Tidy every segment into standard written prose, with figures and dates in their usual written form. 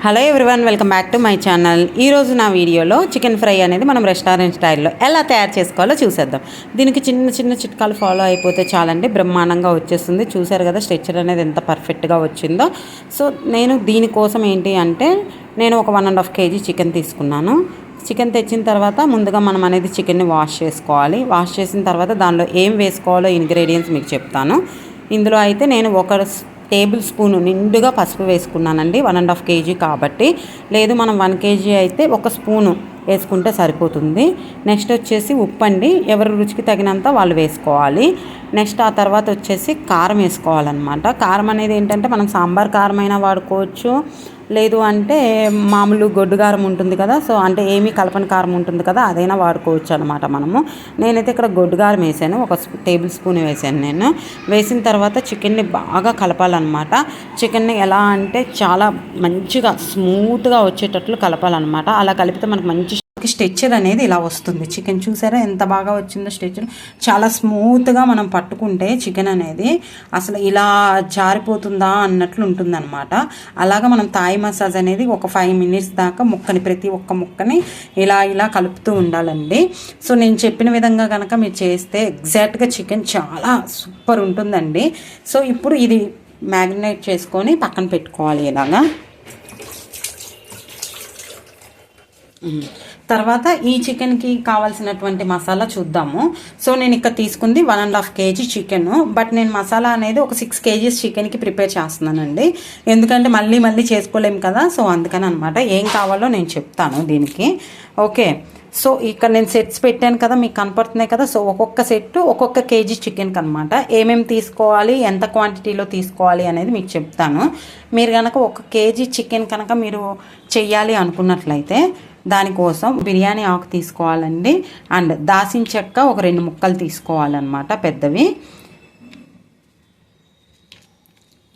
Hello everyone, welcome back to my channel. ఈరోజు నా వీడియోలో చికెన్ ఫ్రై అనేది మనం రెస్టారెంట్ స్టైల్లో ఎలా తయారు చేసుకోవాలో చూసేద్దాం. దీనికి చిన్న చిన్న చిట్కాలు ఫాలో అయిపోతే చాలండి, బ్రహ్మాండంగా వచ్చేస్తుంది. చూసారు కదా స్ట్రక్చర్ అనేది ఎంత పర్ఫెక్ట్గా వచ్చిందో. సో నేను దీనికోసం ఏంటి అంటే నేను ఒక 1.5 kg చికెన్ తీసుకున్నాను. చికెన్ తెచ్చిన తర్వాత ముందుగా మనం అనేది చికెన్ని వాష్ చేసుకోవాలి. వాష్ చేసిన తర్వాత దానిలో ఏం వేసుకోవాలో ఇంగ్రీడియంట్స్ మీకు చెప్తాను. ఇందులో అయితే నేను 1 టేబుల్ స్పూన్ నిండుగా పసుపు వేసుకున్నానండి, 1.5 kg కాబట్టి. లేదు మనం 1 kg అయితే 1 స్పూను వేసుకుంటే సరిపోతుంది. నెక్స్ట్ వచ్చేసి ఉప్పు అండి, ఎవరి రుచికి తగినంత వాళ్ళు వేసుకోవాలి. నెక్స్ట్ ఆ తర్వాత వచ్చేసి కారం వేసుకోవాలన్నమాట. కారం అనేది ఏంటంటే మనం సాంబార్ కారం అయినా వాడుకోవచ్చు, లేదు అంటే మామూలు గొడ్డు కారం ఉంటుంది కదా, సో అంటే ఏమీ కలపని కారం ఉంటుంది కదా, అదైనా వాడుకోవచ్చు అనమాట మనము. నేనైతే ఇక్కడ గొడ్డు కారం వేసాను, 1 టేబుల్ స్పూన్ వేసాను నేను. వేసిన తర్వాత చికెన్ని బాగా కలపాలన్నమాట. చికెన్ని ఎలా అంటే చాలా మంచిగా స్మూత్గా వచ్చేటట్లు కలపాలన్నమాట. అలా కలిపితే మనకు మంచి స్ట్రక్చర్ అనేది ఇలా వస్తుంది. చికెన్ చూసారా ఎంత బాగా వచ్చిందో స్ట్రక్చర్. చాలా స్మూత్గా మనం పట్టుకుంటే చికెన్ అనేది అసలు ఇలా జారిపోతుందా అన్నట్లు ఉంటుందన్నమాట. అలాగా మనం థాయ్ మసాజ్ అనేది ఒక 5 minutes దాకా ప్రతి ఒక్క ముక్కని ఇలా కలుపుతూ ఉండాలండి. సో నేను చెప్పిన విధంగా కనుక మీరు చేస్తే ఎగ్జాక్ట్గా చికెన్ చాలా సూపర్ ఉంటుందండి. సో ఇప్పుడు ఇది మ్యారినేట్ చేసుకొని పక్కన పెట్టుకోవాలి ఇలాగా. తర్వాత ఈ చికెన్కి కావాల్సినటువంటి మసాలా చూద్దాము. సో నేను ఇక్కడ తీసుకుంది 1.5 kg చికెన్, బట్ నేను మసాలా అనేది ఒక 6 kgs చికెన్కి ప్రిపేర్ చేస్తున్నానండి. ఎందుకంటే మళ్ళీ చేసుకోలేము కదా, సో అందుకని అనమాట. ఏం కావాలో నేను చెప్తాను దీనికి. ఓకే, సో ఇక్కడ నేను సెట్స్ పెట్టాను కదా, మీకు కనపడుతున్నాయి కదా. సో ఒక్కొక్క సెట్ ఒక్కొక్క కేజీ చికెన్కి అనమాట. ఏమేమి తీసుకోవాలి, ఎంత క్వాంటిటీలో తీసుకోవాలి అనేది మీకు చెప్తాను. మీరు కనుక 1 kg చికెన్ కనుక మీరు చెయ్యాలి అనుకున్నట్లయితే దానికోసం బిర్యానీ ఆకు తీసుకోవాలండి. అండ్ దాల్చిన చెక్క ఒక 2 ముక్కలు తీసుకోవాలన్నమాట, పెద్దవి.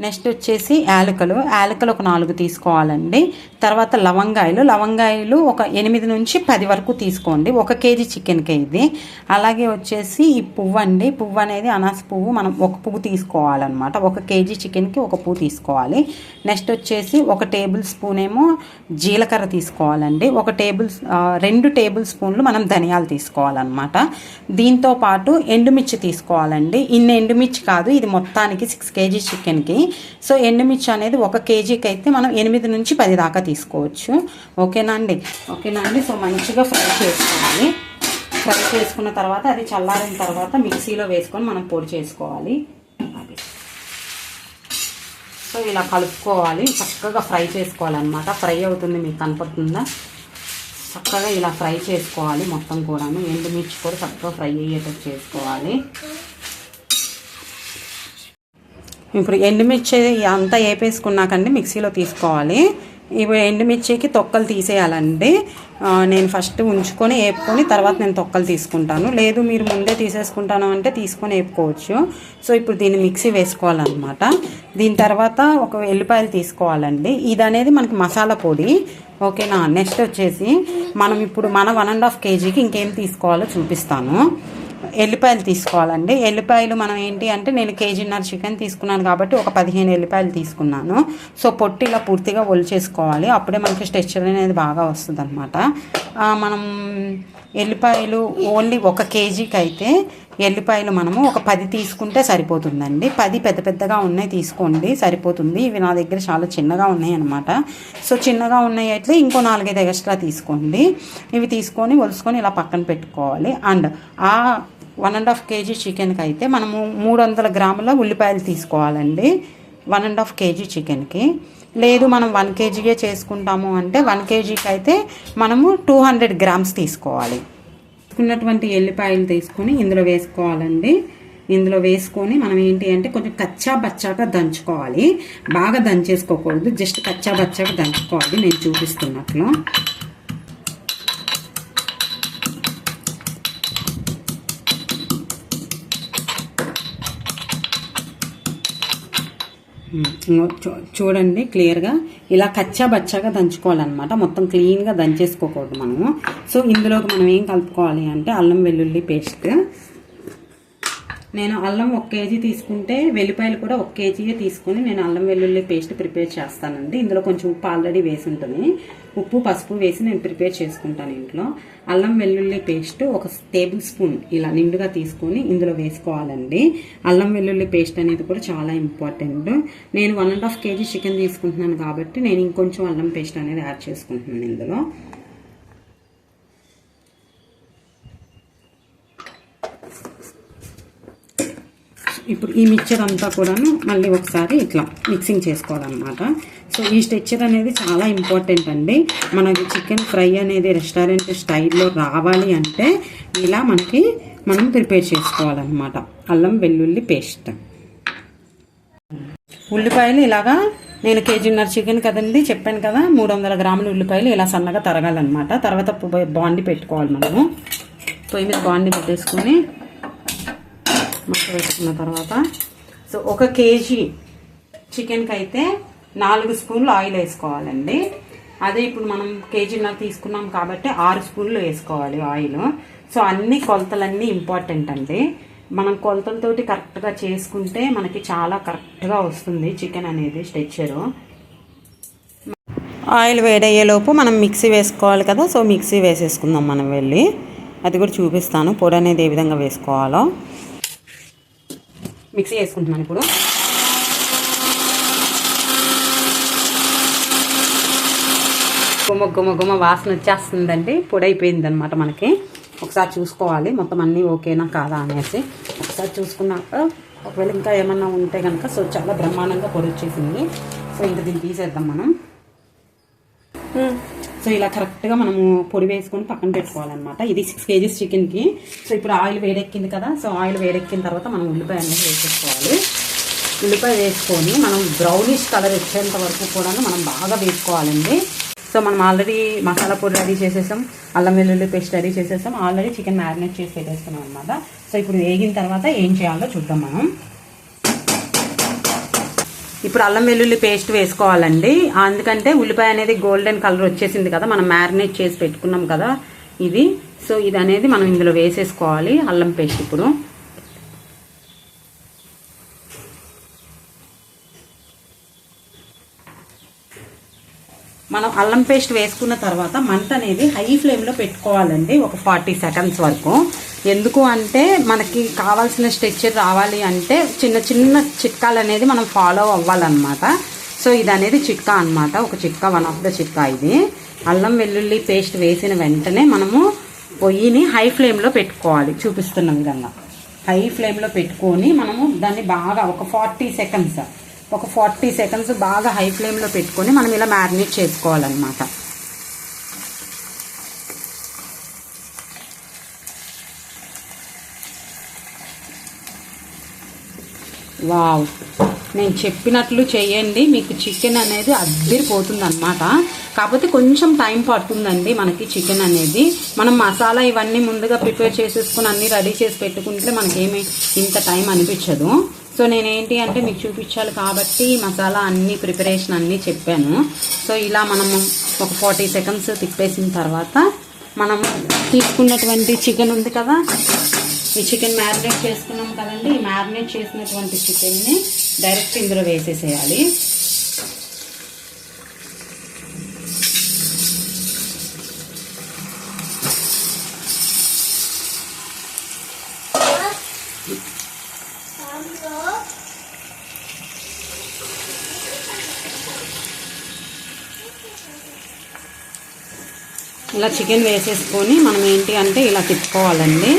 నెక్స్ట్ వచ్చేసి యాలకులు ఒక 4 తీసుకోవాలండి. తర్వాత లవంగాయలు ఒక 8 నుంచి 10 వరకు తీసుకోండి, 1 kg చికెన్కి ఇది. అలాగే వచ్చేసి ఈ పువ్వు అండి, పువ్వు అనేది అనాస పువ్వు, మనం 1 పువ్వు తీసుకోవాలన్నమాట. 1 kg చికెన్కి 1 పువ్వు తీసుకోవాలి. నెక్స్ట్ వచ్చేసి 1 టేబుల్ స్పూన్ ఏమో జీలకర్ర తీసుకోవాలండి. 2 టేబుల్ స్పూన్లు మనం ధనియాలు తీసుకోవాలన్నమాట. దీంతో పాటు ఎండుమిర్చి తీసుకోవాలండి. ఇన్ని ఎండుమిర్చి కాదు, ఇది మొత్తానికి 6 kg చికెన్కి. సో ఎండుమిర్చి అనేది 1 kgకి అయితే మనం 8 నుంచి 10 దాకా తీసుకోవచ్చు. ఓకేనా అండి. సో మంచిగా ఫ్రై చేసుకోవాలి. ఫ్రై చేసుకున్న తర్వాత అది చల్లారిన తర్వాత మిక్సీలో వేసుకొని మనం పొడి చేసుకోవాలి. సో ఇలా కలుపుకోవాలి, చక్కగా ఫ్రై చేసుకోవాలన్నమాట. ఫ్రై అవుతుంది, మీకు కనపడుతుందా? చక్కగా ఇలా ఫ్రై చేసుకోవాలి మొత్తం కూడాను. ఎండుమిర్చి కూడా చక్కగా ఫ్రై అయ్యేటట్టు చేసుకోవాలి. ఇప్పుడు ఎండుమిర్చి అంతా వేపేసుకున్నాకండి మిక్సీలో తీసుకోవాలి. ఇప్పుడు ఎండుమిర్చికి తొక్కలు తీసేయాలండి. నేను ఫస్ట్ ఉంచుకొని వేపుకొని తర్వాత నేను తొక్కలు తీసుకుంటాను. లేదు మీరు ముందే తీసేసుకుంటాను అంటే తీసుకొని వేపుకోవచ్చు. సో ఇప్పుడు దీన్ని మిక్సీ వేసుకోవాలన్నమాట. దీని తర్వాత ఒక ఎల్లిపాయలు తీసుకోవాలండి. ఇది అనేది మనకి మసాలా పొడి. ఓకేనా. నెక్స్ట్ వచ్చేసి మనం ఇప్పుడు మన 1.5 kgకి ఇంకేం తీసుకోవాలో చూపిస్తాను. ఎల్లిపాయలు తీసుకోవాలండి. ఎల్లిపాయలు మనం ఏంటి అంటే నేను 1.5 kg చికెన్ తీసుకున్నాను కాబట్టి ఒక 15 ఎల్లిపాయలు తీసుకున్నాను. సో పొట్టు ఇలా పూర్తిగా ఒలిచేసుకోవాలి, అప్పుడే మనకి స్ట్రక్చర్ అనేది బాగా వస్తుంది అనమాట. మనం ఎల్లిపాయలు ఓన్లీ 1 kgకి అయితే ఎల్లిపాయలు మనము ఒక 10 తీసుకుంటే సరిపోతుందండి. 10 పెద్దగా ఉన్నాయి తీసుకోండి, సరిపోతుంది. ఇవి నా దగ్గర చాలా చిన్నగా ఉన్నాయి అనమాట. సో చిన్నగా ఉన్నాయి అయితే ఇంకో 4-5 ఎక్స్ట్రా తీసుకోండి. ఇవి తీసుకొని ఒలుసుకొని ఇలా పక్కన పెట్టుకోవాలి. అండ్ ఆ 1.5 kg చికెన్కి అయితే మనము 300 గ్రాముల ఉల్లిపాయలు తీసుకోవాలండి 1.5 kg చికెన్కి. లేదు మనం 1 kgకే చేసుకుంటాము అంటే 1 kgకి అయితే మనము 200 grams తీసుకోవాలి. ఉన్నటువంటి ఎల్లిపాయలు తీసుకొని ఇందులో వేసుకోవాలండి. ఇందులో వేసుకొని మనం ఏంటి అంటే కొంచెం కచ్చా బచ్చాగా దంచుకోవాలి, బాగా దంచేసుకోకూడదు, జస్ట్ కచ్చా బచ్చాగా దంచుకోవాలి నేను చూపిస్తున్నట్లు. చూడండి క్లియర్గా ఇలా కచ్చా బచ్చాగా దంచుకోవాలన్నమాట. మొత్తం క్లీన్గా దంచేసుకోకూడదు మనము. సో ఇందులోకి మనం ఏం కలుపుకోవాలి అంటే అల్లం వెల్లుల్లి పేస్ట్, నేను అల్లం 1 కేజీ తీసుకుంటే వెల్లిపాయలు కూడా 1 కేజీయే తీసుకొని నేను అల్లం వెల్లుల్లి పేస్ట్ ప్రిపేర్ చేస్తానండి. ఇందులో కొంచెం ఉప్పు ఆల్రెడీ వేసి ఉంటుంది. ఉప్పు పసుపు వేసి నేను ప్రిపేర్ చేసుకుంటాను ఇంట్లో. అల్లం వెల్లుల్లి పేస్ట్ 1 టేబుల్ స్పూన్ ఇలా నిండుగా తీసుకొని ఇందులో వేసుకోవాలండి. అల్లం వెల్లుల్లి పేస్ట్ అనేది కూడా చాలా ఇంపార్టెంట్. నేను 1.5 కేజీ చికెన్ తీసుకుంటున్నాను కాబట్టి నేను ఇంకొంచెం అల్లం పేస్ట్ అనేది యాడ్ చేసుకుంటున్నాను ఇందులో. ఇప్పుడు ఈ మిక్చర్ అంతా కూడాను మళ్ళీ ఒకసారి ఇట్లా మిక్సింగ్ చేసుకోవాలన్నమాట. సో ఈ స్ట్రక్చర్ అనేది చాలా ఇంపార్టెంట్ అండి. మనకి చికెన్ ఫ్రై అనేది రెస్టారెంట్ స్టైల్లో రావాలి అంటే ఇలా మనం ప్రిపేర్ చేసుకోవాలన్నమాట. అల్లం వెల్లుల్లి పేస్ట్, ఉల్లిపాయలు ఇలాగా నేను 1.5 కేజీ చికెన్ కదండి, చెప్పాను కదా 300 గ్రాముల ఉల్లిపాయలు ఇలా సన్నగా తరగాలన్నమాట. తర్వాత బాండి పెట్టుకోవాలి. మనము పొయ్యి మీద బాండి పెట్టేసుకొని మసాలా వేసుకున్న తర్వాత సో 1 కేజీ చికెన్కి అయితే 4 స్పూన్లు ఆయిల్ వేసుకోవాలండి. అదే ఇప్పుడు మనం 1.5 కేజీ తీసుకున్నాం కాబట్టి 6 స్పూన్లు వేసుకోవాలి ఆయిల్. సో అన్ని కొలతలన్నీ ఇంపార్టెంట్ అండి. మనం కొలతలతోటి కరెక్ట్గా చేసుకుంటే మనకి చాలా కరెక్ట్గా వస్తుంది చికెన్ అనేది స్ట్రక్చరు. ఆయిల్ వేడయ్యేలోపు మనం మిక్సీ వేసుకోవాలి కదా. సో మిక్సీ వేసేసుకుందాం మనం వెళ్ళి. అది కూడా చూపిస్తాను పొడి అనేది ఏ విధంగా వేసుకోవాలో. మిక్సీ వేసుకుంటున్నాను ఇప్పుడు. గుమ వాసన వచ్చేస్తుందండి. పొడి అయిపోయింది అనమాట. మనకి ఒకసారి చూసుకోవాలి మొత్తం అన్నీ ఓకేనా కాదా అనేసి. ఒకసారి చూసుకున్నాక ఒకవేళ ఇంకా ఏమన్నా ఉంటే కనుక సో చాలా బ్రహ్మాండంగా పొడి వచ్చేసింది. సో ఇంకా దీన్ని తీసేద్దాం మనం. సో ఇలా కరెక్ట్గా మనము పొడి వేసుకొని పక్కన పెట్టుకోవాలన్నమాట. ఇది 6 కేజీస్ చికెన్కి. సో ఇప్పుడు ఆయిల్ వేడెక్కింది కదా. సో ఆయిల్ వేడెక్కిన తర్వాత మనం ఉల్లిపాయ అనేది వేసేసుకోవాలి. ఉల్లిపాయ వేసుకొని మనం బ్రౌనిష్ కలర్ వచ్చేంత వరకు కూడా మనం బాగా వేసుకోవాలండి. సో మనం ఆల్రెడీ మసాలా పొడి రెడీ చేసేసాం, అల్లం వెల్లుల్లి పేస్ట్ రెడీ చేసేసాం, ఆల్రెడీ చికెన్ మ్యారినేట్ చేసి పెట్టేస్తున్నాం అనమాట. సో ఇప్పుడు వేగిన తర్వాత ఏం చేయాలో చూద్దాం మనం. ఇప్పుడు అల్లం వెల్లుల్లి పేస్ట్ వేసుకోవాలండి. ఎందుకంటే ఉల్లిపాయ అనేది గోల్డెన్ కలర్ వచ్చేసింది కదా, మనం మ్యారినేట్ చేసి పెట్టుకున్నాం కదా ఇది. సో ఇది అనేది మనం ఇందులో వేసేసుకోవాలి అల్లం పేస్ట్. ఇప్పుడు మనం అల్లం పేస్ట్ వేసుకున్న తర్వాత మంట అనేది హై ఫ్లేమ్లో పెట్టుకోవాలండి ఒక 40 సెకండ్స్ వరకు. ఎందుకు అంటే మనకి కావాల్సిన స్ట్రక్చర్ రావాలి అంటే చిన్న చిన్న చిట్కాలు అనేది మనం ఫాలో అవ్వాలన్నమాట. సో ఇది అనేది చిట్కా అనమాట, ఒక చిట్కా, 1 ఆఫ్ ద చిట్కా ఇది. అల్లం వెల్లుల్లి పేస్ట్ వేసిన వెంటనే మనము పొయ్యిని హై ఫ్లేమ్లో పెట్టుకోవాలి. చూపిస్తున్న విధంగా హై ఫ్లేమ్లో పెట్టుకొని మనము దాన్ని బాగా ఒక 40 సెకండ్స్ బాగా హై ఫ్లేమ్లో పెట్టుకొని మనం ఇలా మ్యారినేట్ చేసుకోవాలన్నమాట. వావ్, నేను చెప్పినట్లు చేయండి, మీకు చికెన్ అనేది అద్దిరిపోతుంది అనమాట. కాకపోతే కొంచెం టైం పడుతుందండి మనకి చికెన్ అనేది. మనం మసాలా ఇవన్నీ ముందుగా ప్రిపేర్ చేసేసుకుని అన్నీ రెడీ చేసి పెట్టుకుంటే మనకేమీ ఇంత టైం అనిపించదు. సో నేనేంటి అంటే మీకు చూపించాలి కాబట్టి మసాలా అన్నీ ప్రిపరేషన్ అన్నీ చెప్పాను. సో ఇలా మనము ఒక 40 సెకండ్స్ తిప్పేసిన తర్వాత మనం తీసుకున్నటువంటి చికెన్ ఉంది కదా, ఈ చికెన్ మ్యారినేట్ చేసుకున్నాం కదండి, ఈ మ్యారినేట్ చేసినటువంటి చికెన్ని డైరెక్ట్ ఇందులో వేసేసేయాలి. ఇలా చికెన్ వేసేసుకొని మనం ఏంటి అంటే ఇలా తిప్పుకోవాలండి,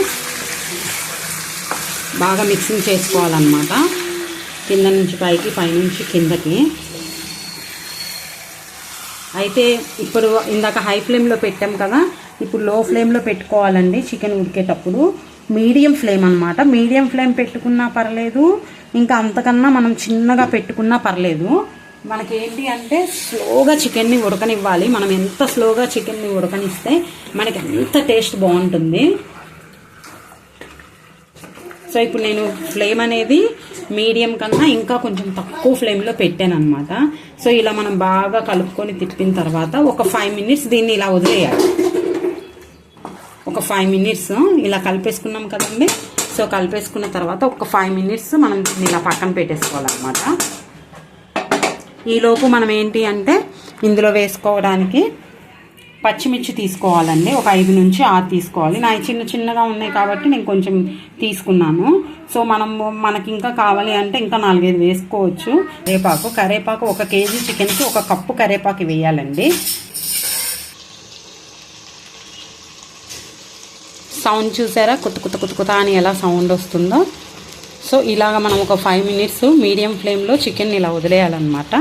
బాగా మిక్సింగ్ చేసుకోవాలన్నమాట. కింద నుంచి పైకి, పైనుంచి కిందకి. అయితే ఇప్పుడు ఇందాక హై ఫ్లేమ్లో పెట్టాం కదా, ఇప్పుడు లో ఫ్లేమ్లో పెట్టుకోవాలండి చికెన్ ఉడికేటప్పుడు. మీడియం ఫ్లేమ్ అనమాట. మీడియం ఫ్లేమ్ పెట్టుకున్నా పర్లేదు, ఇంకా అంతకన్నా మనం చిన్నగా పెట్టుకున్నా పర్లేదు. మనకేంటి అంటే స్లోగా చికెన్ని ఉడకనివ్వాలి. మనం ఎంత స్లోగా చికెన్ని ఉడకనిస్తే మనకి అంత టేస్ట్ బాగుంటుంది. సో ఇప్పుడు నేను ఫ్లేమ్ అనేది మీడియం కన్నా ఇంకా కొంచెం తక్కువ ఫ్లేమ్లో పెట్టాను అనమాట. సో ఇలా మనం బాగా కలుపుకొని తిప్పిన తర్వాత ఒక 5 మినిట్స్ దీన్ని ఇలా వదిలేయాలి. ఒక 5 మినిట్స్ ఇలా కలిపేసుకున్నాం కదండి. సో కలిపేసుకున్న తర్వాత ఒక 5 మినిట్స్ మనం దీన్ని ఇలా పక్కన పెట్టేసుకోవాలన్నమాట. ఈలోపు మనం ఏంటి అంటే ఇందులో వేసుకోవడానికి పచ్చిమిర్చి తీసుకోవాలండి. ఒక 5 నుంచి 6 తీసుకోవాలి. నా చిన్న చిన్నగా ఉన్నాయి కాబట్టి నేను కొంచెం తీసుకున్నాను. సో మనకి ఇంకా కావాలి అంటే ఇంకా 4-5 వేసుకోవచ్చు. కరివేపాకు 1 కేజీ చికెన్కి 1 కప్పు కరివేపాకు వేయాలండి. సౌండ్ చూసారా, కుత్త అని ఎలా సౌండ్ వస్తుందో. సో ఇలాగ మనం ఒక 5 మినిట్స్ మీడియం ఫ్లేమ్లో చికెన్ ఇలా వదిలేయాలన్నమాట.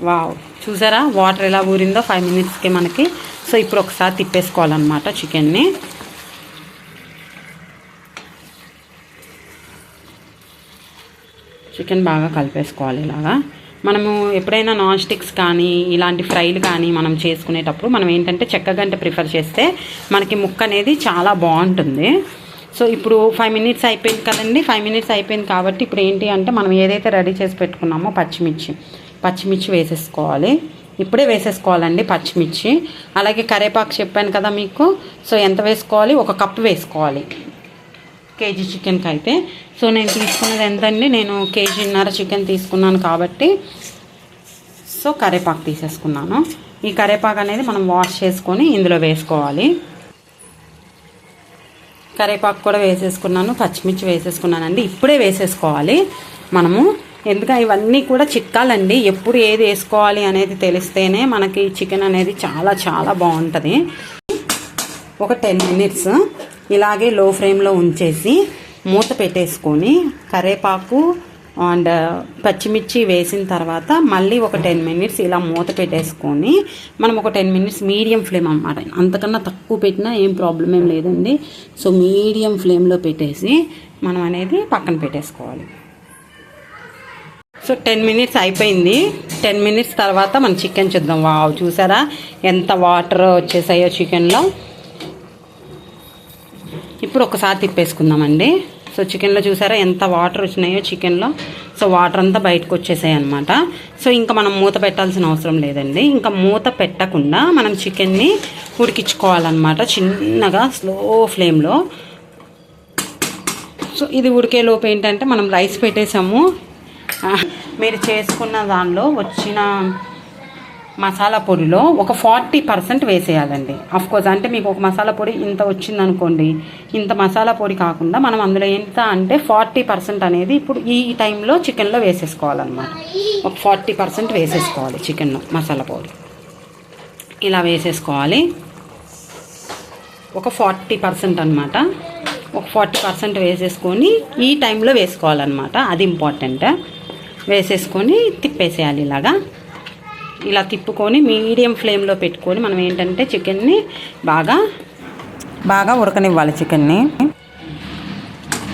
వావ్, చూసారా వాటర్ ఎలా ఊరిందో 5 మినిట్స్కి మనకి. సో ఇప్పుడు ఒకసారి తిప్పేసుకోవాలన్నమాట చికెన్ని. చికెన్ బాగా కలిపేసుకోవాలి. ఇలాగా మనము ఎప్పుడైనా నాన్ స్టిక్స్ కానీ ఇలాంటి ఫ్రైలు కానీ మనం చేసుకునేటప్పుడు మనం ఏంటంటే చెక్కగంట ప్రిఫర్ చేస్తే మనకి ముక్క అనేది చాలా బాగుంటుంది. సో ఇప్పుడు 5 మినిట్స్ అయిపోయింది కదండి. 5 మినిట్స్ అయిపోయింది కాబట్టి ఇప్పుడు ఏంటి అంటే మనం ఏదైతే రెడీ చేసి పెట్టుకున్నామో పచ్చిమిర్చి వేసేసుకోవాలి. ఇప్పుడే వేసేసుకోవాలండి పచ్చిమిర్చి. అలాగే కరివేపాకు చెప్పాను కదా మీకు. సో ఎంత వేసుకోవాలి? 1 కప్పు వేసుకోవాలి కేజీ చికెన్కి అయితే. సో నేను తీసుకున్నది ఎంతండి, నేను 1.5 కేజీ చికెన్ తీసుకున్నాను కాబట్టి సో కరివేపాకు తీసేసుకున్నాను. ఈ కరివేపాకు అనేది మనం వాష్ చేసుకొని ఇందులో వేసుకోవాలి. కరివేపాకు కూడా వేసేసుకున్నాను, పచ్చిమిర్చి వేసేసుకున్నానండి. ఇప్పుడే వేసేసుకోవాలి మనము. ఎందుకంటే ఇవన్నీ కూడా చిట్కాలండి. ఎప్పుడు ఏది వేసుకోవాలి అనేది తెలిస్తేనే మనకి చికెన్ అనేది చాలా చాలా బాగుంటుంది. ఒక 10 మినిట్స్ ఇలాగే లో ఫ్లేమ్లో ఉంచేసి మూత పెట్టేసుకొని కరివేపాకు అండ్ పచ్చిమిర్చి వేసిన తర్వాత మళ్ళీ ఒక 10 మినిట్స్ ఇలా మూత పెట్టేసుకొని మనం ఒక 10 మినిట్స్ మీడియం ఫ్లేమ్ అన్నమాట. అంతకన్నా తక్కువ పెట్టినా ఏం ప్రాబ్లం ఏం లేదండి. సో మీడియం ఫ్లేమ్లో పెట్టేసి మనం అనేది పక్కన పెట్టేసుకోవాలి. సో 10 మినిట్స్ అయిపోయింది. 10 మినిట్స్ తర్వాత మనం చికెన్ చూద్దాం. వావ్, చూసారా ఎంత వాటర్ వచ్చేసాయో చికెన్లో. ఇప్పుడు ఒకసారి తిప్పేసుకుందామండి. సో చికెన్లో చూసారా ఎంత వాటర్ వచ్చినాయో చికెన్లో. సో వాటర్ అంతా బయటకు వచ్చేసాయి అనమాట. సో ఇంకా మనం మూత పెట్టాల్సిన అవసరం లేదండి. ఇంకా మూత పెట్టకుండా మనం చికెన్ని ఉడికించుకోవాలన్నమాట చిన్నగా స్లో ఫ్లేమ్లో. సో ఇది ఉడికే లోపు ఏంటంటే మనం రైస్ పెట్టేసాము. మీరు చేసుకున్న దానిలో వచ్చిన మసాలా పొడిలో ఒక 40% వేసేయాలండి. అఫ్కోర్స్ అంటే మీకు ఒక మసాలా పొడి ఇంత వచ్చిందనుకోండి, ఇంత మసాలా పొడి కాకుండా మనం అందులో ఎంత అంటే 40% అనేది ఇప్పుడు ఈ టైంలో చికెన్లో వేసేసుకోవాలన్నమాట. ఒక 40% వేసేసుకోవాలి చికెన్లో మసాలా పొడి. ఇలా వేసేసుకోవాలి ఒక 40% అనమాట. ఒక 40% వేసేసుకొని ఈ టైంలో వేసుకోవాలన్నమాట. అది ఇంపార్టెంట్. వేసేసుకొని తిప్పేసేయాలి. ఇలా తిప్పుకొని మీడియం ఫ్లేమ్లో పెట్టుకొని మనం ఏంటంటే చికెన్ని బాగా ఉడకనివ్వాలి చికెన్ని.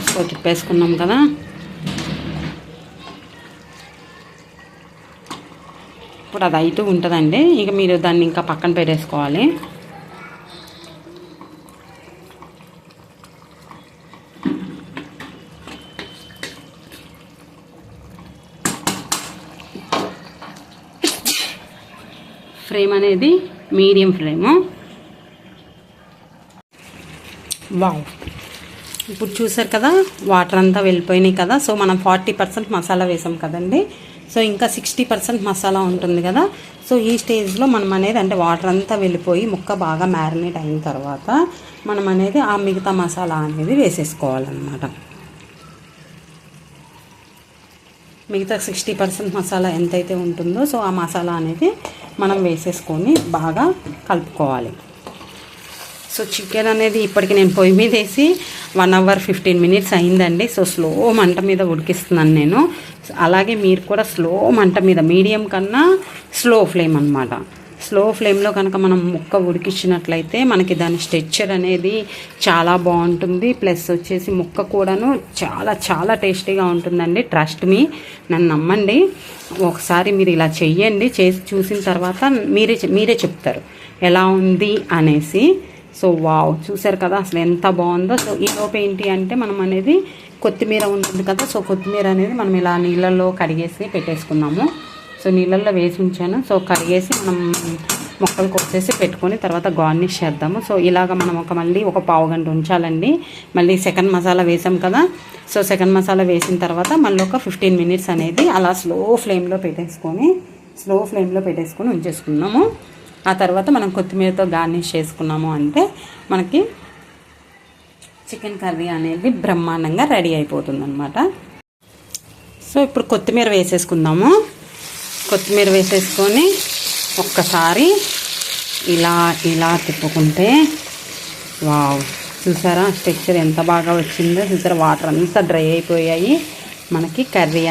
సో తిప్పేసుకున్నాం కదా. ఇప్పుడు అది అయితే ఉంటుందండి. ఇక మీరు దాన్ని ఇంకా పక్కన పెట్టేసుకోవాలి. ఫ్లేమ్ అనేది మీడియం ఫ్లేము. వావ్, ఇప్పుడు చూసారు కదా వాటర్ అంతా వెళ్ళిపోయినాయి కదా. సో మనం 40% మసాలా వేసాం కదండి. సో ఇంకా 60% మసాలా ఉంటుంది కదా. సో ఈ స్టేజ్లో మనం అనేది అంటే వాటర్ అంతా వెళ్ళిపోయి ముక్క బాగా మ్యారినేట్ అయిన తర్వాత మనం అనేది ఆ మిగతా మసాలా అనేది వేసేసుకోవాలన్నమాట. మిగతా 60% మసాలా ఎంతైతే ఉంటుందో సో ఆ మసాలా అనేది మనం వేసేసుకొని బాగా కలుపుకోవాలి. సో చికెన్ అనేది ఇప్పటికి నేను పొయ్యి మీద వేసి 1 అవర్ 15 మినిట్స్ అయిందండి. సో స్లో మంట మీద ఉడికిస్తున్నాను నేను. అలాగే మీరు కూడా స్లో మంట మీద, మీడియం కన్నా స్లో ఫ్లేమ్ అన్నమాట. స్లో ఫ్లేమ్లో కనుక మనం ముక్క ఉడికించినట్లయితే మనకి దాని స్ట్రక్చర్ అనేది చాలా బాగుంటుంది. ప్లస్ వచ్చేసి ముక్క కూడాను చాలా చాలా టేస్టీగా ఉంటుందండి. ట్రస్ట్ మీ, నన్ను నమ్మండి. ఒకసారి మీరు ఇలా చెయ్యండి. చేసి చూసిన తర్వాత మీరే చెప్తారు ఎలా ఉంది అనేసి. సో వావ్, చూసారు కదా అసలు ఎంత బాగుందో. సో ఈ లోపు ఏంటి అంటే మనం అనేది కొత్తిమీర ఉంటుంది కదా. సో కొత్తిమీర అనేది మనం ఇలా నీళ్ళల్లో కడిగేసి పెట్టేసుకున్నాము. సో నీళ్ళల్లో వేసి ఉంచాను. సో కడిగేసి మనం ముక్కలు కోసేసి పెట్టుకొని తర్వాత గార్నిష్ చేద్దాము. సో ఇలాగ మనం మళ్ళీ ఒక పావు గంట ఉంచాలండి. మళ్ళీ సెకండ్ మసాలా వేసాం కదా, సో సెకండ్ మసాలా వేసిన తర్వాత మళ్ళీ ఒక 15 మినిట్స్ అనేది అలా స్లో ఫ్లేమ్లో పెట్టేసుకొని ఉంచేసుకున్నాము. ఆ తర్వాత మనం కొత్తిమీరతో గార్నిష్ చేసుకున్నాము అంటే మనకి చికెన్ కర్రీ అనేది బ్రహ్మాండంగా రెడీ అయిపోతుంది అనమాట. సో ఇప్పుడు కొత్తిమీర వేసేసుకుందాము. కొత్తిమీర వేసేసుకొని ఒక్కసారి ఇలా తిప్పుకుంటే వావ్, చూసారా టెక్స్చర్ ఎంత బాగా వచ్చిందో చూసారా. వాటర్ అంతా డ్రై అయిపోయాయి, మనకి కర్రీ